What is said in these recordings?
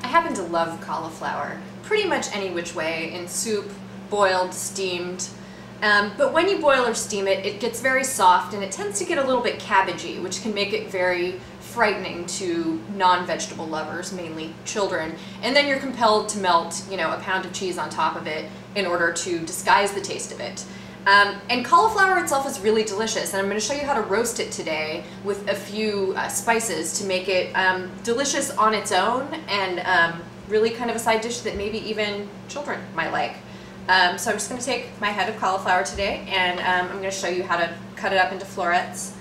I happen to love cauliflower pretty much any which way, in soup, boiled, steamed. But when you boil or steam it, it gets very soft and it tends to get a little bit cabbagey, which can make it very frightening to non-vegetable lovers, mainly children. And then you're compelled to melt, you know, a pound of cheese on top of it in order to disguise the taste of it. And cauliflower itself is really delicious, and I'm going to show you how to roast it today with a few spices to make it delicious on its own, and really kind of a side dish that maybe even children might like. So I'm just going to take my head of cauliflower today, and I'm going to show you how to cut it up into florets.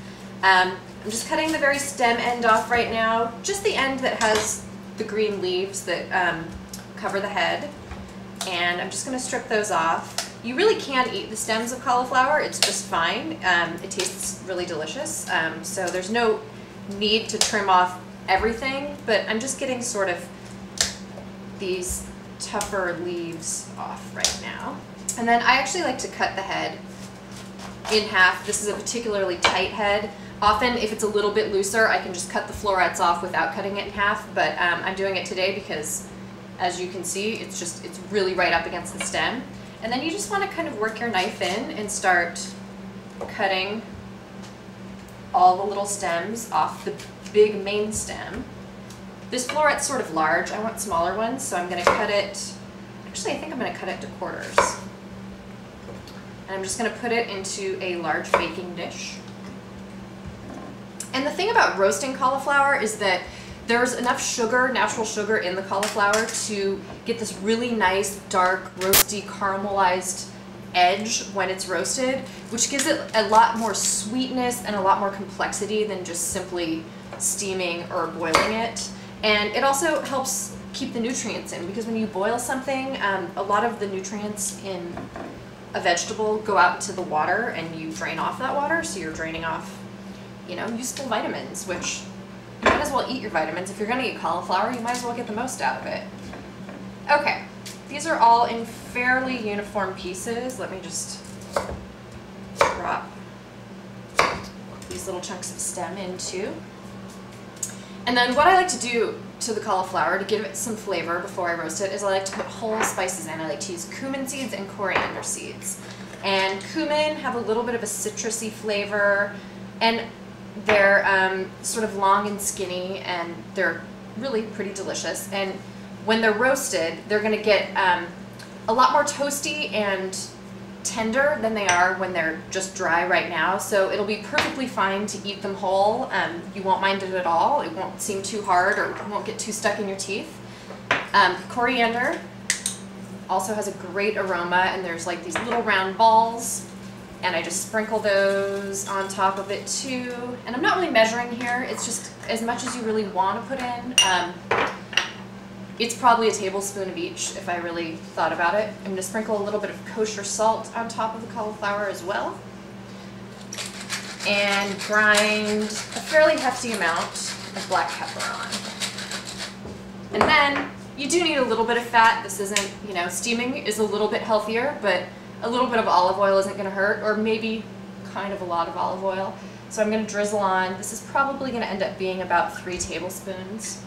I'm just cutting the very stem end off right now, just the end that has the green leaves that cover the head, and I'm just going to strip those off. You really can eat the stems of cauliflower, it's just fine. It tastes really delicious, so there's no need to trim off everything, but I'm just getting sort of these tougher leaves off right now. And then I actually like to cut the head in half. This is a particularly tight head. Often if it's a little bit looser, I can just cut the florets off without cutting it in half, but I'm doing it today because, as you can see, it's really right up against the stem. And then you just want to kind of work your knife in and start cutting all the little stems off the big main stem. This floret's sort of large. I want smaller ones, so I'm going to cut it, actually I think I'm going to cut it to quarters. And I'm just going to put it into a large baking dish. And the thing about roasting cauliflower is that there's enough sugar, natural sugar in the cauliflower to get this really nice, dark, roasty, caramelized edge when it's roasted, which gives it a lot more sweetness and a lot more complexity than just simply steaming or boiling it. And it also helps keep the nutrients in, because when you boil something, a lot of the nutrients in a vegetable go out into the water and you drain off that water, so you're draining off, you know, useful vitamins, which you might as well eat your vitamins. If you're going to eat cauliflower, you might as well get the most out of it. Okay, these are all in fairly uniform pieces. Let me just drop these little chunks of stem in too. And then what I like to do to the cauliflower to give it some flavor before I roast it is I like to put whole spices in. I like to use cumin seeds and coriander seeds. And cumin have a little bit of a citrusy flavor, and they're sort of long and skinny, and they're really pretty delicious. And when they're roasted, they're going to get a lot more toasty and tender than they are when they're just dry right now. So it'll be perfectly fine to eat them whole. You won't mind it at all. It won't seem too hard, or won't get too stuck in your teeth. Coriander also has a great aroma, and there's like these little round balls, and I just sprinkle those on top of it too. And I'm not really measuring here, it's just as much as you really want to put in. It's probably a tablespoon of each if I really thought about it. I'm going to sprinkle a little bit of kosher salt on top of the cauliflower as well. And grind a fairly hefty amount of black pepper on. And then you do need a little bit of fat. This isn't, you know, steaming is a little bit healthier, but a little bit of olive oil isn't going to hurt, or maybe kind of a lot of olive oil. So I'm going to drizzle on. This is probably going to end up being about 3 tablespoons.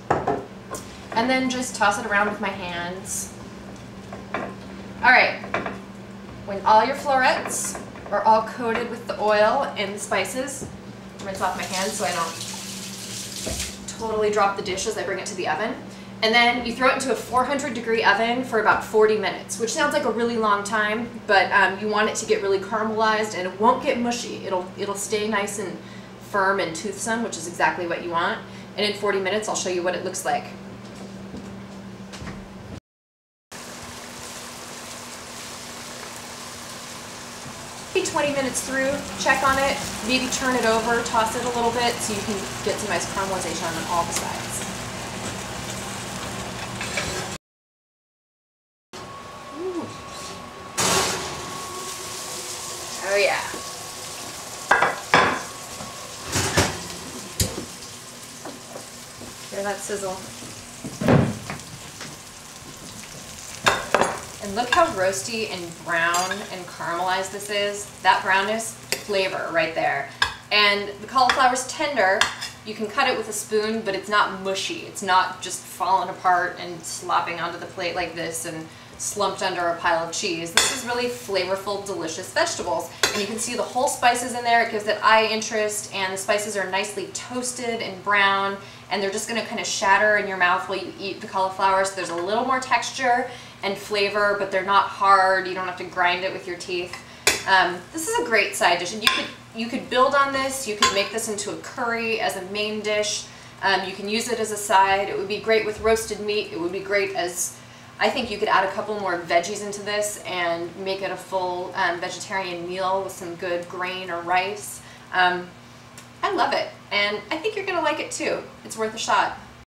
And then just toss it around with my hands. All right, when all your florets are all coated with the oil and the spices, rinse off my hands so I don't totally drop the dish as I bring it to the oven. And then you throw it into a 400-degree oven for about 40 minutes, which sounds like a really long time, but you want it to get really caramelized, and it won't get mushy. It'll stay nice and firm and toothsome, which is exactly what you want. And in 40 minutes, I'll show you what it looks like. 20 minutes through, check on it, maybe turn it over, toss it a little bit so you can get some nice caramelization on all the sides. Ooh. Oh yeah. Hear that sizzle. And look how roasty and brown and caramelized this is. That brownness, flavor right there. And the cauliflower's tender, You can cut it with a spoon, but it's not mushy. It's not just falling apart and slopping onto the plate like this and slumped under a pile of cheese. This is really flavorful, delicious vegetables. And you can see the whole spices in there. It gives it eye interest, and the spices are nicely toasted and brown, and they're just gonna kind of shatter in your mouth while you eat the cauliflower, so there's a little more texture and flavor, but they're not hard. You don't have to grind it with your teeth. This is a great side dish, and you could build on this. You could make this into a curry as a main dish. You can use it as a side. It would be great with roasted meat. It would be great as, I think you could add a couple more veggies into this and make it a full vegetarian meal with some good grain or rice. I love it, and I think you're gonna like it too. It's worth a shot.